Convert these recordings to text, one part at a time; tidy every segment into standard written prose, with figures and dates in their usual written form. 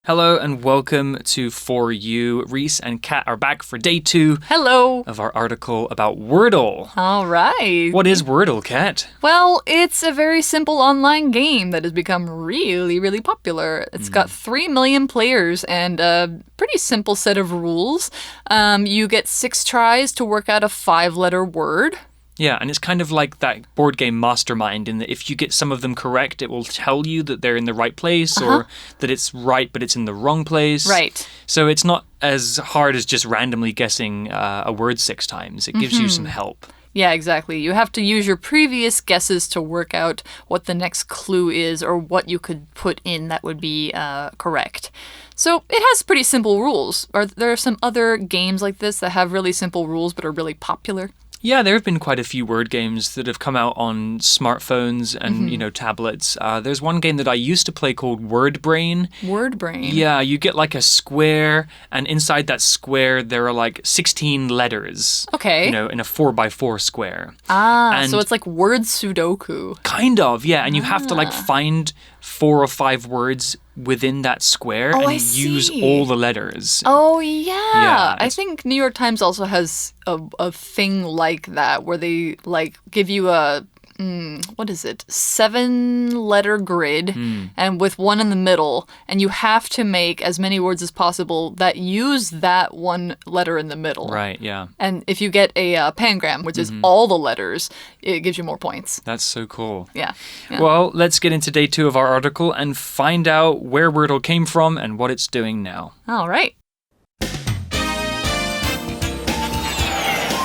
Hello and welcome to For You. Reese and Kat are back for day 2 Hello. of our article about Wordle. All right. What is Wordle, Kat? Well, it's a very simple online game that has become really, really popular. It's got 3 million players and a pretty simple set of rules. You get 6 tries to work out a 5-letter word. Yeah, and it's kind of like that board game Mastermind in that if you get some of them correct, it will tell you that they're in the right place or that it's right but it's in the wrong place. Right. So it's not as hard as just randomly guessing a word 6 times. It gives you some help. Yeah, exactly. You have to use your previous guesses to work out what the next clue is or what you could put in that would be correct. So it has pretty simple rules. Are there some other games like this that have really simple rules but are really popular? Yeah, there have been quite a few word games that have come out on smartphones and, tablets. There's one game that I used to play called Word Brain. Word Brain? Yeah, you get like a square, and inside that square there are like 16 letters. Okay. In a 4x4 square. So it's like word Sudoku. Kind of, yeah. And you have to like find 4 or 5 words within that square and use all the letters. Oh, yeah. I think New York Times also has a thing like that where they like give you a 7-letter grid and with one in the middle, and you have to make as many words as possible that use that one letter in the middle. Right, yeah. And if you get a pangram, which is all the letters, it gives you more points. That's so cool. Yeah. Well, let's get into day 2 of our article and find out where Wordle came from and what it's doing now. All right.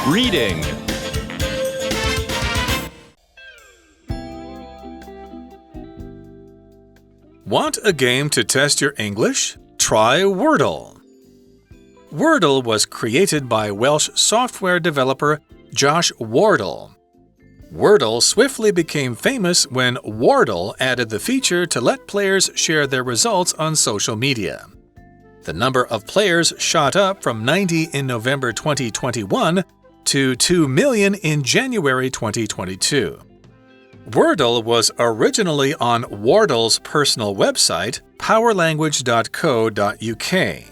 Reading. Want a game to test your English? Try Wordle. Wordle was created by Welsh software developer Josh Wardle. Wordle swiftly became famous when Wordle added the feature to let players share their results on social media. The number of players shot up from 90 in November 2021 to 2 million in January 2022. Wordle was originally on Wardle's personal website, powerlanguage.co.uk.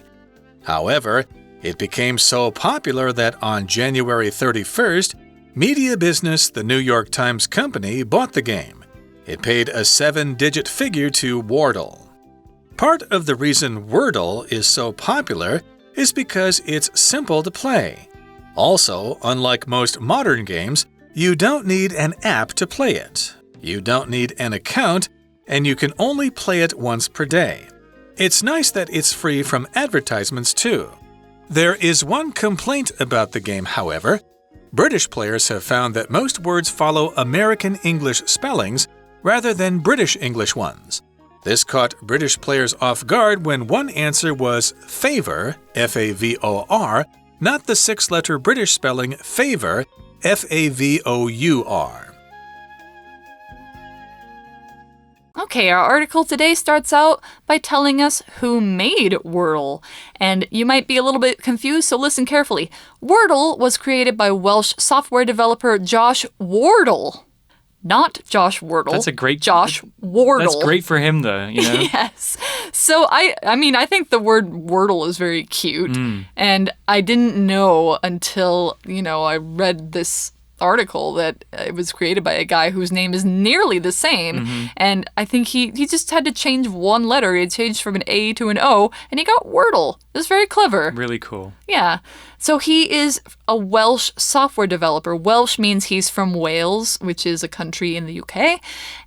However, it became so popular that on January 31st, media business The New York Times Company bought the game. It paid a 7-digit figure to Wordle. Part of the reason Wordle is so popular is because it's simple to play. Also, unlike most modern games, you don't need an app to play it. You don't need an account, and you can only play it once per day. It's nice that it's free from advertisements, too. There is one complaint about the game, however. British players have found that most words follow American English spellings rather than British English ones. This caught British players off guard when one answer was favor, F-A-V-O-R, not the 6-letter British spelling favor, F-A-V-O-U-R. Okay, our article today starts out by telling us who made Wordle. And you might be a little bit confused, so listen carefully. Wordle was created by Welsh software developer Josh Wardle. Not Josh Wardle. That's a great... Josh Wardle. That's great for him, though, Yes. So, I think the word Wordle is very cute. And I didn't know until, I read this article that it was created by a guy whose name is nearly the same. And I think he just had to change one letter. He changed from an A to an O, and he got Wordle. It was very clever. Really cool. Yeah. So he is a Welsh software developer. Welsh means he's from Wales, which is a country in the UK.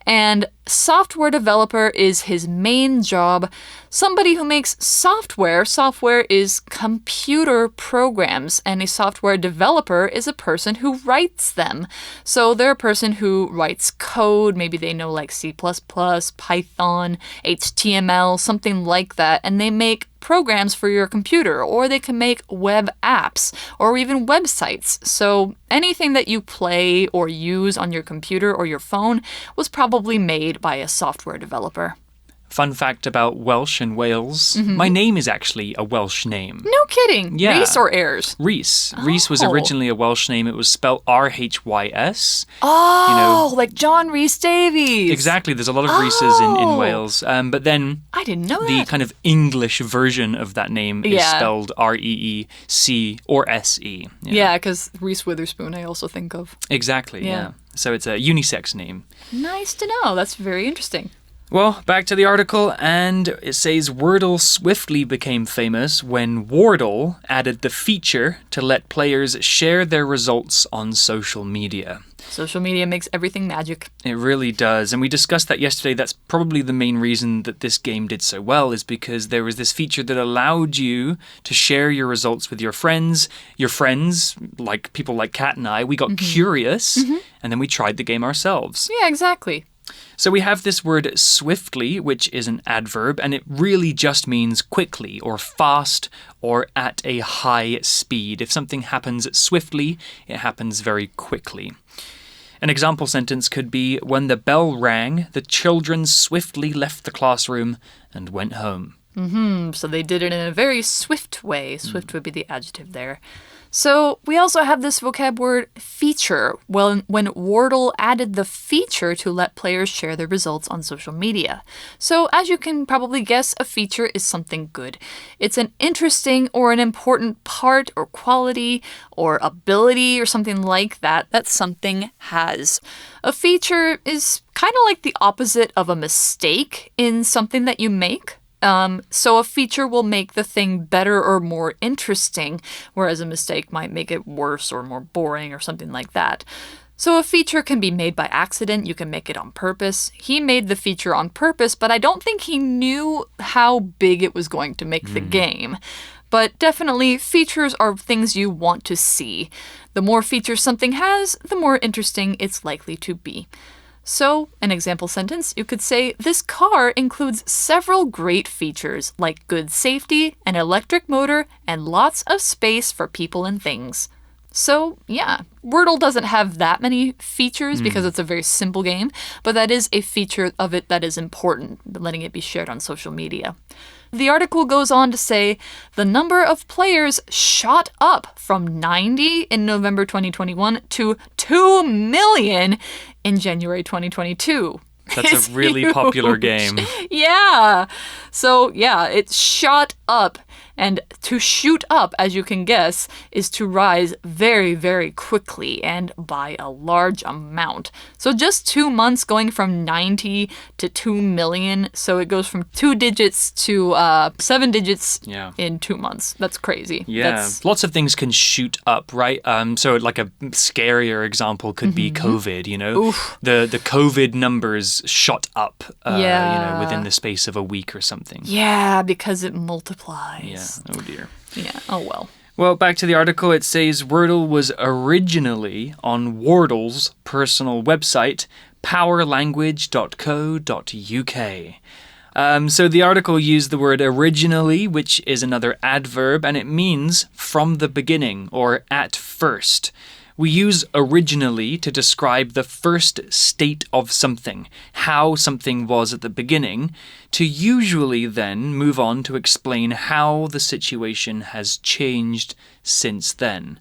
And software developer is his main job. Somebody who makes software. Software is computer programs, and a software developer is a person who writes them. So they're a person who writes code. Maybe they know like C++, Python, HTML, something like that. And they make programs for your computer, or they can make web apps or even websites. So anything that you play or use on your computer or your phone was probably made by a software developer. Fun fact about Welsh and Wales. My name is actually a Welsh name. No kidding. Yeah. Reese or Ayres? Reese. Reese was originally a Welsh name. It was spelled R-H-Y-S. Oh, like John Rhys Davies. Exactly. There's a lot of Reeses in Wales. But then I didn't know the that. kind of English version of that name is spelled R-E-E-C or S-E. Yeah, because Reese Witherspoon I also think of. Exactly, yeah. So it's a unisex name. Nice to know. That's very interesting. Well, back to the article, and it says Wordle swiftly became famous when Wordle added the feature to let players share their results on social media. Social media makes everything magic. It really does. And we discussed that yesterday. That's probably the main reason that this game did so well, is because there was this feature that allowed you to share your results with your friends. Your friends, like people like Kat and I, we got curious, and then we tried the game ourselves. Yeah, exactly. So we have this word swiftly, which is an adverb, and it really just means quickly or fast or at a high speed. If something happens swiftly, it happens very quickly. An example sentence could be, when the bell rang, the children swiftly left the classroom and went home. So they did it in a very swift way. Swift would be the adjective there. So we also have this vocab word feature. Well, when Wordle added the feature to let players share their results on social media. So as you can probably guess, a feature is something good. It's an interesting or an important part or quality or ability or something like that that something has. A feature is kind of like the opposite of a mistake in something that you make. So a feature will make the thing better or more interesting, whereas a mistake might make it worse or more boring or something like that. So a feature can be made by accident. You can make it on purpose. He made the feature on purpose, but I don't think he knew how big it was going to make the game. But definitely, features are things you want to see. The more features something has, the more interesting it's likely to be. So, an example sentence, you could say, this car includes several great features, like good safety, an electric motor, and lots of space for people and things. So, yeah, Wordle doesn't have that many features because it's a very simple game, but that is a feature of it that is important, letting it be shared on social media. The article goes on to say the number of players shot up from 90 in November 2021 to 2 million in January 2022. That's a really popular game. Yeah. So, yeah, it shot up. And to shoot up, as you can guess, is to rise very, very quickly and by a large amount. So just 2 months going from 90 to 2 million. So it goes from 2 digits to 7 digits in 2 months. That's crazy. Yeah, lots of things can shoot up, right? So like a scarier example could be COVID, you know? Oof. The COVID numbers shot up, you know, within the space of a week or something. Yeah, because it multiplies. Yeah. Oh dear. Yeah. Oh well. Well, back to the article, it says Wordle was originally on Wordle's personal website, powerlanguage.co.uk. So the article used the word originally, which is another adverb, and it means from the beginning or at first. We use originally to describe the first state of something, how something was at the beginning, to usually then move on to explain how the situation has changed since then.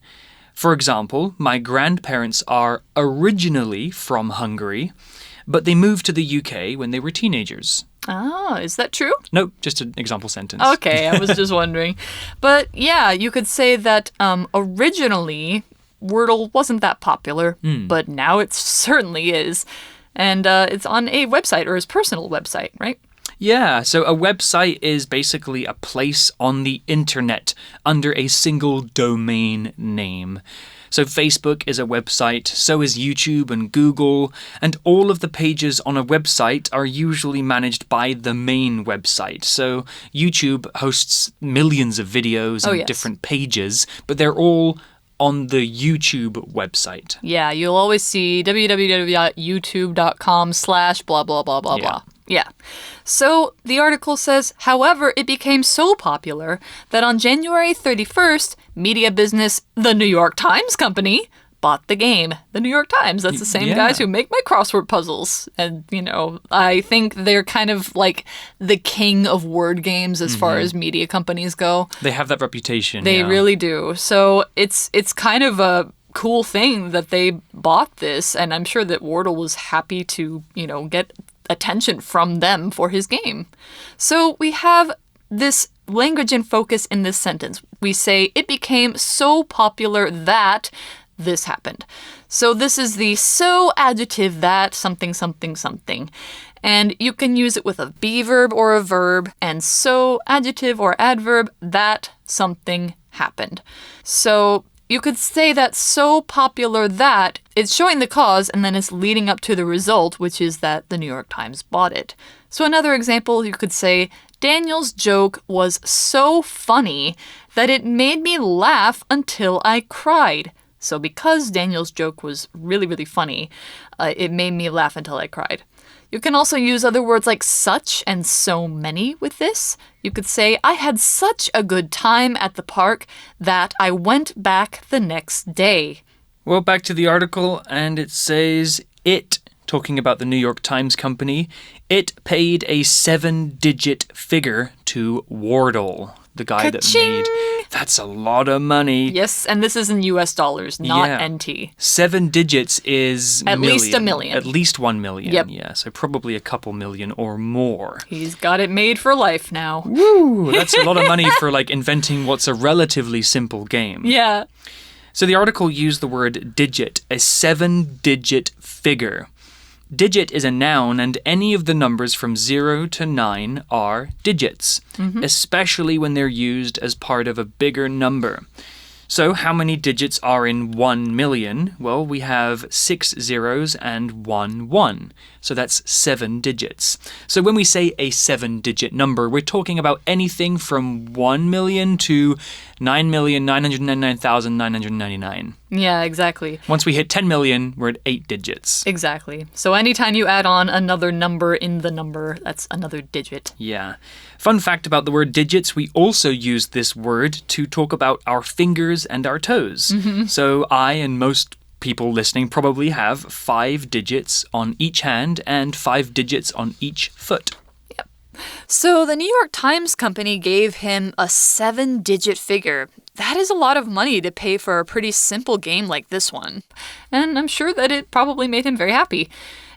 For example, my grandparents are originally from Hungary, but they moved to the UK when they were teenagers. Oh, is that true? Nope, just an example sentence. Okay, I was just wondering. But yeah, you could say that originally Wordle wasn't that popular, but now it certainly is. And it's on a website or his personal website, right? Yeah, so a website is basically a place on the internet under a single domain name. So Facebook is a website, so is YouTube and Google, and all of the pages on a website are usually managed by the main website. So YouTube hosts millions of videos and different pages, but they're all on the YouTube website. Yeah, you'll always see www.youtube.com/blah, blah, blah, blah, blah. Yeah. So the article says, however, it became so popular that on January 31st, media business The New York Times Company bought the game. The New York Times, that's the same guys who make my crossword puzzles. And, I think they're kind of like the king of word games as far as media companies go. They have that reputation. They really do. So it's kind of a cool thing that they bought this, and I'm sure that Wordle was happy to, get attention from them for his game. So we have this language in focus in this sentence. We say, it became so popular that this happened. So this is the so adjective that something, something, something. And you can use it with a be verb or a verb, and so adjective or adverb that something happened. So you could say that so popular that it's showing the cause and then it's leading up to the result, which is that the New York Times bought it. So another example, you could say, Daniel's joke was so funny that it made me laugh until I cried. So because Daniel's joke was really, really funny, it made me laugh until I cried. You can also use other words like such and so many with this. You could say, I had such a good time at the park that I went back the next day. Well, back to the article, and it says, it, talking about the New York Times company, it paid a 7-digit figure to Wordle, the guy Ka-ching! that made... That's a lot of money. Yes, and this is in US dollars, not NT. 7 digits is At least a million. At least 1 million, Yep. yeah. So probably a couple million or more. He's got it made for life now. Woo! That's a lot of money for, inventing what's a relatively simple game. Yeah. So the article used the word digit, a 7-digit figure. Digit is a noun, and any of the numbers from 0 to 9 are digits, especially when they're used as part of a bigger number. So how many digits are in 1 million? Well, we have 6 zeros and 1 1. So that's 7 digits. So when we say a 7-digit number, we're talking about anything from 1 million to 9,999,999. Yeah, exactly. Once we hit 10 million, we're at 8 digits. Exactly. So anytime you add on another number in the number, that's another digit. Yeah. Fun fact about the word digits, we also use this word to talk about our fingers and our toes. So I and most people listening probably have 5 digits on each hand and 5 digits on each foot. Yep. So the New York Times company gave him a 7-digit figure. That is a lot of money to pay for a pretty simple game like this one. And I'm sure that it probably made him very happy.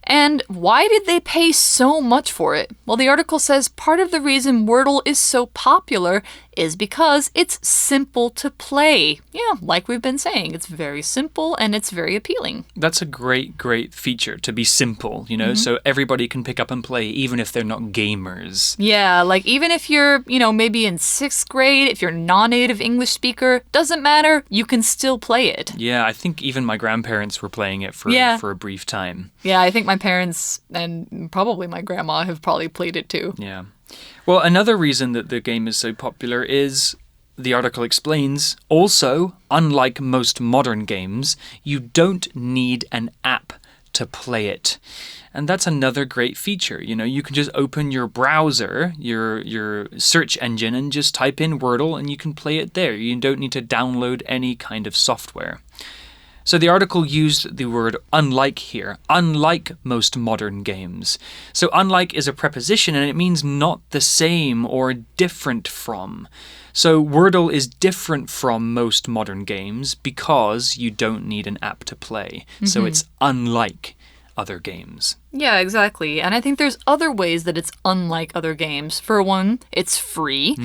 And why did they pay so much for it? Well, the article says part of the reason Wordle is so popular is because it's simple to play. Yeah, like we've been saying, it's very simple and it's very appealing. That's a great, great feature, to be simple, so everybody can pick up and play, even if they're not gamers. Yeah, even if you're, maybe in 6th grade, if you're a non-native English speaker, doesn't matter, you can still play it. Yeah, I think even my grandparents were playing it for a brief time. Yeah, I think my parents and probably my grandma have probably played it too. Yeah. Well, another reason that the game is so popular is, the article explains, also, unlike most modern games, you don't need an app to play it. And that's another great feature. You can just open your browser, your search engine, and just type in Wordle and you can play it there. You don't need to download any kind of software. So the article used the word unlike here, unlike most modern games. So unlike is a preposition and it means not the same or different from. So Wordle is different from most modern games because you don't need an app to play. So it's unlike other games. Yeah, exactly. And I think there's other ways that it's unlike other games. For one, it's free.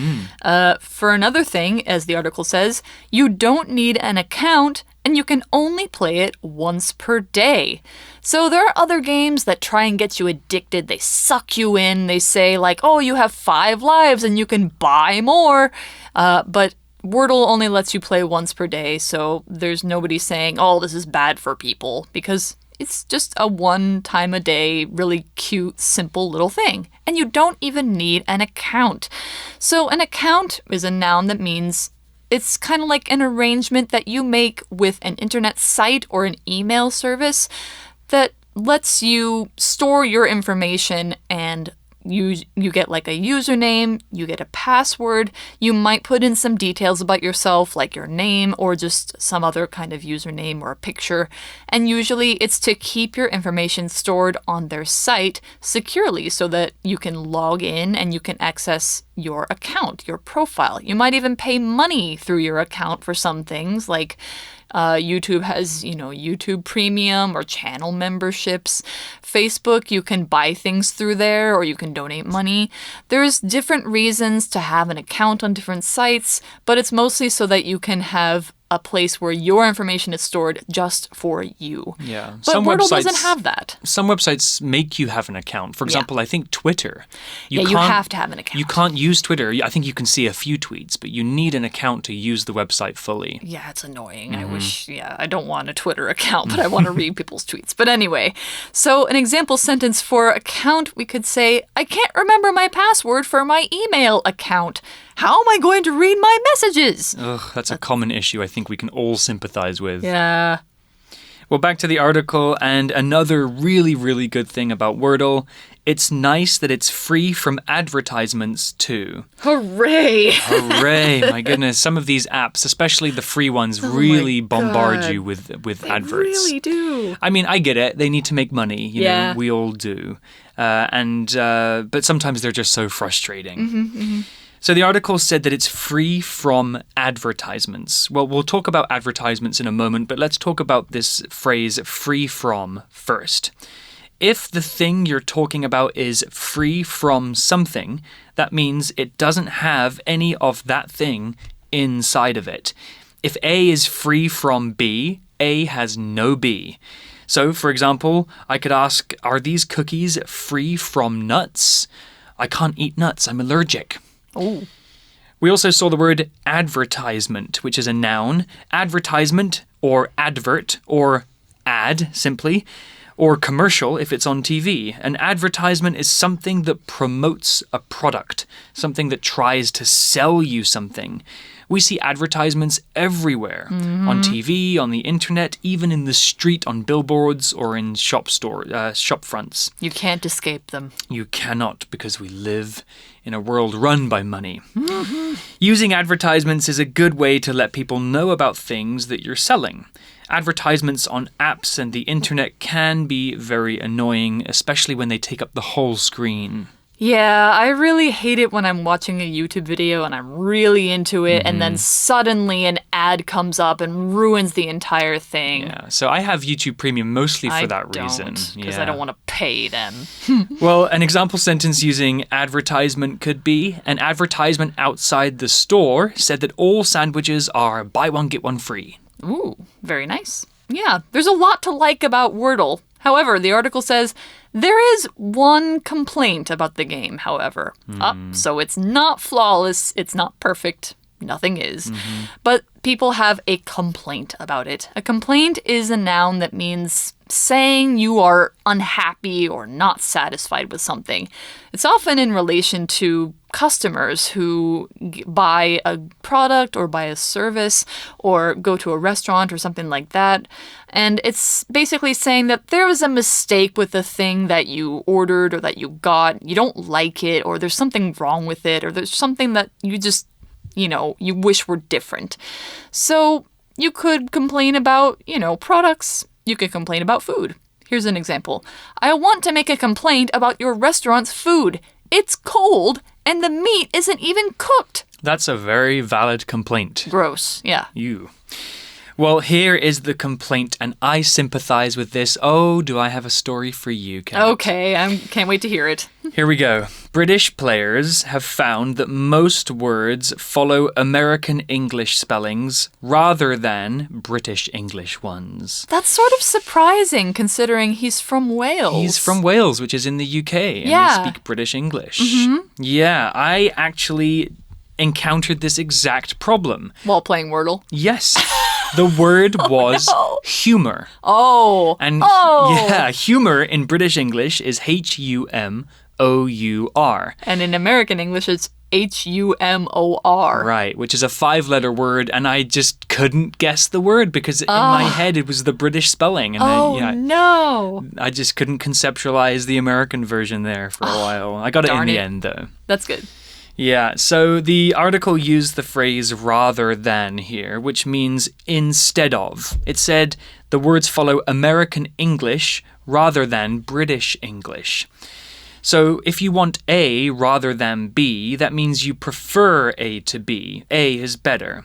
For another thing, as the article says, you don't need an account and you can only play it once per day. So there are other games that try and get you addicted. They suck you in. They say oh, you have 5 lives and you can buy more. But Wordle only lets you play once per day. So there's nobody saying, oh, this is bad for people, because it's just a one-time-a-day, really cute, simple little thing. And you don't even need an account. So an account is a noun that means it's kind of like an arrangement that you make with an internet site or an email service that lets you store your information and you get like a username, you get a password, you might put in some details about yourself, like your name or just some other kind of username or a picture. And usually it's to keep your information stored on their site securely so that you can log in and you can access your account, your profile. You might even pay money through your account for some things like YouTube has, YouTube Premium or channel memberships. Facebook, you can buy things through there or you can donate money. There's different reasons to have an account on different sites, but it's mostly so that you can have a place where your information is stored just for you. Yeah. But Wordle doesn't have that. Some websites make you have an account. For example, I think Twitter. You have to have an account. You can't use Twitter. I think you can see a few tweets, but you need an account to use the website fully. Yeah, it's annoying. I don't want a Twitter account, but I want to read people's tweets. But anyway, so an example sentence for account, we could say, I can't remember my password for my email account. How am I going to read my messages? Ugh, that's a common issue I think we can all sympathize with. Yeah. Well, back to the article, and another really, really good thing about Wordle, it's nice that it's free from advertisements too. Hooray! Hooray, my goodness. Some of these apps, especially the free ones, really bombard you with adverts. They really do. I mean, I get it. They need to make money. You know, we all do. But sometimes they're just so frustrating. So the article said that it's free from advertisements. Well, we'll talk about advertisements in a moment, but let's talk about this phrase free from first. If the thing you're talking about is free from something, that means it doesn't have any of that thing inside of it. If A is free from B, A has no B. So, for example, I could ask, are these cookies free from nuts? I can't eat nuts, I'm allergic. Oh. We also saw the word advertisement, which is a noun. Advertisement, or advert, or ad, simply, or commercial if it's on TV. An advertisement is something that promotes a product, something that tries to sell you something. We see advertisements everywhere, on TV, on the internet, even in the street on billboards or in shop fronts. You can't escape them. You cannot, because we live in a world run by money. Using advertisements is a good way to let people know about things that you're selling. Advertisements on apps and the internet can be very annoying, especially when they take up the whole screen. Yeah, I really hate it when I'm watching a YouTube video and I'm really into it and then suddenly an ad comes up and ruins the entire thing. Yeah, so I have YouTube Premium mostly for that reason. Because I don't want to pay them. Well, an example sentence using advertisement could be, an advertisement outside the store said that all sandwiches are buy one, get one free. Ooh, very nice. Yeah, there's a lot to like about Wordle. However, the article says, there is one complaint about the game, however. So it's not flawless, it's not perfect, nothing is. But people have a complaint about it. A complaint is a noun that means saying you are unhappy or not satisfied with something. It's often in relation to customers who buy a product or buy a service or go to a restaurant or something like that. And it's basically saying that there was a mistake with the thing that you ordered or that you got. You don't like it, or there's something wrong with it, or there's something that you just, you wish were different. So you could complain about, products. You could complain about food. Here's an example. I want to make a complaint about your restaurant's food. It's cold and the meat isn't even cooked. That's a very valid complaint. Gross, yeah. You. Well, here is the complaint, and I sympathize with this. Oh, do I have a story for you, Kat? Okay, I can't wait to hear it. Here we go. British players have found that most words follow American English spellings rather than British English ones. That's sort of surprising, considering he's from Wales. He's from Wales, which is in the UK, and they speak British English. Yeah, I actually encountered this exact problem. While playing Wordle? Yes. The word was humour. Oh. And yeah, humour in British English is H-U-M-O-U-R. And in American English, it's Humor. Right, which is a 5-letter word, and I just couldn't guess the word because in my head it was the British spelling. And no. I just couldn't conceptualize the American version there for a while. I got it in the end, though. That's good. Yeah, so the article used the phrase rather than here, which means instead of. It said the words follow American English rather than British English. So if you want A rather than B, that means you prefer A to B. A is better.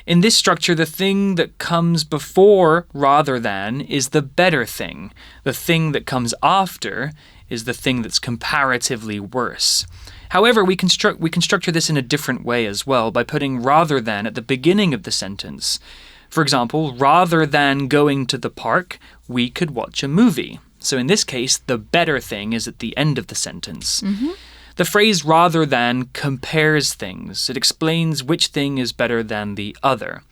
In this structure, the thing that comes before rather than is the better thing. The thing that comes after is the thing that's comparatively worse. However, we can structure this in a different way as well by putting rather than at the beginning of the sentence. For example, rather than going to the park, we could watch a movie. So in this case, the better thing is at the end of the sentence. The phrase rather than compares things. It explains which thing is better than the other.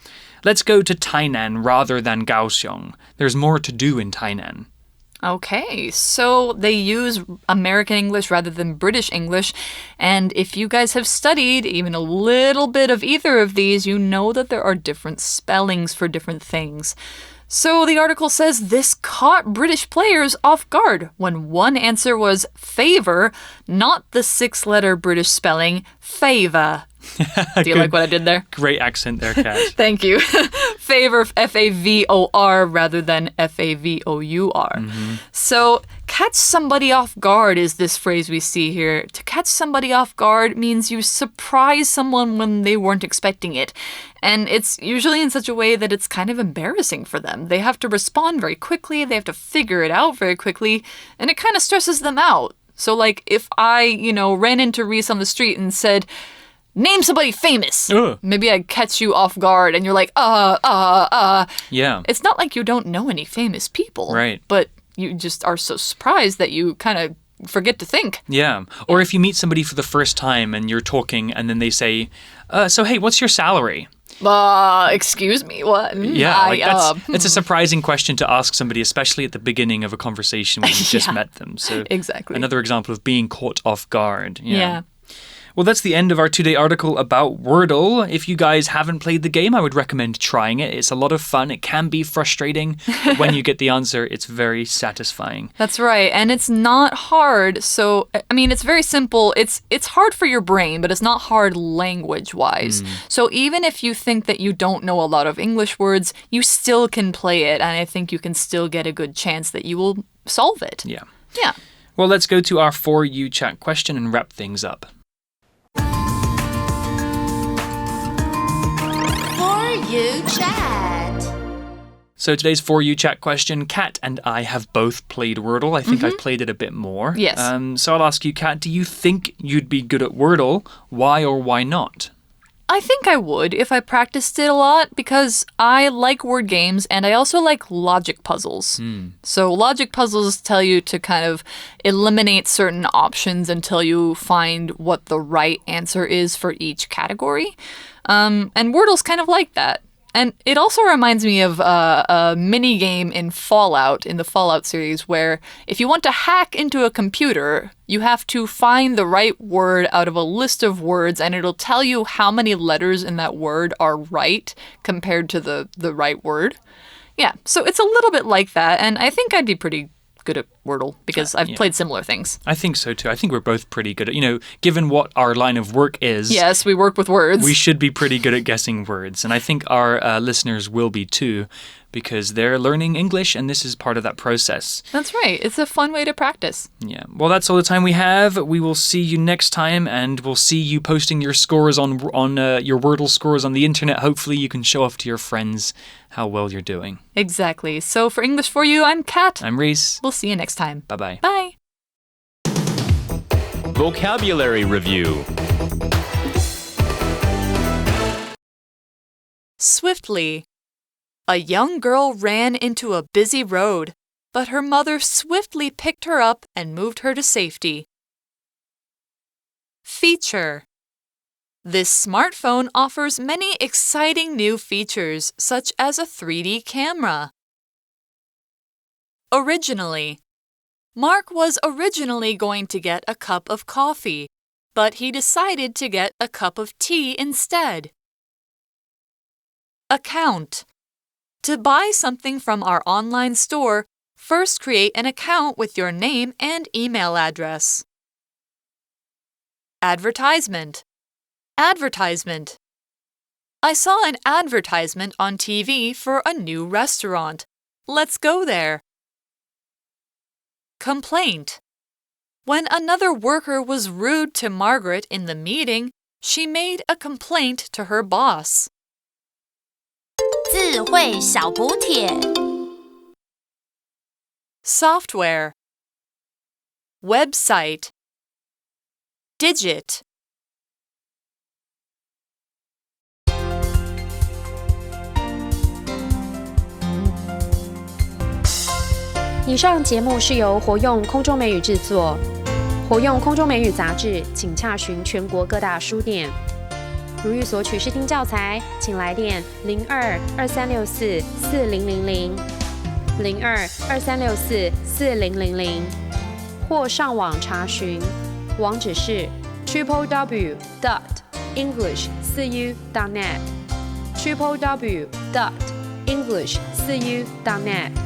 Let's go to Tainan rather than Kaohsiung. There's more to do in Tainan. Okay, so they use American English rather than British English. And if you guys have studied even a little bit of either of these, you know that there are different spellings for different things. So the article says this caught British players off guard when one answer was favor, not the 6-letter British spelling favor. Do you like what I did there? Great accent there, Kat. Thank you. Favor, F-A-V-O-R rather than F-A-V-O-U-R. So catch somebody off guard is this phrase we see here. To catch somebody off guard means you surprise someone when they weren't expecting it. And it's usually in such a way that it's kind of embarrassing for them. They have to respond very quickly. They have to figure it out very quickly. And it kind of stresses them out. So like if I, ran into Reese on the street and said, name somebody famous. Maybe I'd catch you off guard and you're like, Yeah. It's not like you don't know any famous people. Right. But you just are so surprised that you kind of forget to think. Yeah. Or if you meet somebody for the first time and you're talking and then they say, so hey, what's your salary? Excuse me, what? Yeah, it's a surprising question to ask somebody, especially at the beginning of a conversation when you just met them. So exactly. Another example of being caught off guard. Yeah. Well, that's the end of our 2-day article about Wordle. If you guys haven't played the game, I would recommend trying it. It's a lot of fun. It can be frustrating, but when you get the answer, it's very satisfying. That's right. And it's not hard. So, I mean, it's very simple. It's hard for your brain, but it's not hard language-wise. So even if you think that you don't know a lot of English words, you still can play it. And I think you can still get a good chance that you will solve it. Yeah. Yeah. Well, let's go to our For You chat question and wrap things up. You chat. So today's For You chat question, Kat and I have both played Wordle. I think I've played it a bit more. Yes. So I'll ask you, Kat, do you think you'd be good at Wordle? Why or why not? I think I would if I practiced it a lot because I like word games and I also like logic puzzles. So logic puzzles tell you to kind of eliminate certain options until you find what the right answer is for each category. And Wordle's kind of like that. And it also reminds me of a mini game in Fallout, in the Fallout series, where if you want to hack into a computer, you have to find the right word out of a list of words, and it'll tell you how many letters in that word are right compared to the right word. Yeah, so it's a little bit like that, and I think I'd be pretty good at Wordle because I've played similar things. I think so too. I think we're both pretty good at, given what our line of work is. Yes, we work with words. We should be pretty good at guessing words. And I think our listeners will be too because they're learning English and this is part of that process. That's right. It's a fun way to practice. Yeah. Well, that's all the time we have. We will see you next time and we'll see you posting your scores on your Wordle scores on the internet. Hopefully you can show off to your friends how well you're doing. Exactly. So for English for You, I'm Kat. I'm Reese. We'll see you next time. Bye-bye. Bye. Vocabulary Review. Swiftly. A young girl ran into a busy road, but her mother swiftly picked her up and moved her to safety. Feature. This smartphone offers many exciting new features, such as a 3D camera. Originally. Mark was originally going to get a cup of coffee, but he decided to get a cup of tea instead. Account. To buy something from our online store, first create an account with your name and email address. Advertisement. Advertisement. I saw an advertisement on TV for a new restaurant. Let's go there. Complaint. When another worker was rude to Margaret in the meeting, she made a complaint to her boss. 智慧小补帖 Software. Website. Digit. 以上节目是由活用空中美语制作，活用空中美语杂志，请洽询全国各大书店。如欲索取试听教材，请来电02-2364-4000 02-2364-4000，或上网查询，网址是 www.english4u.net www.english4u.net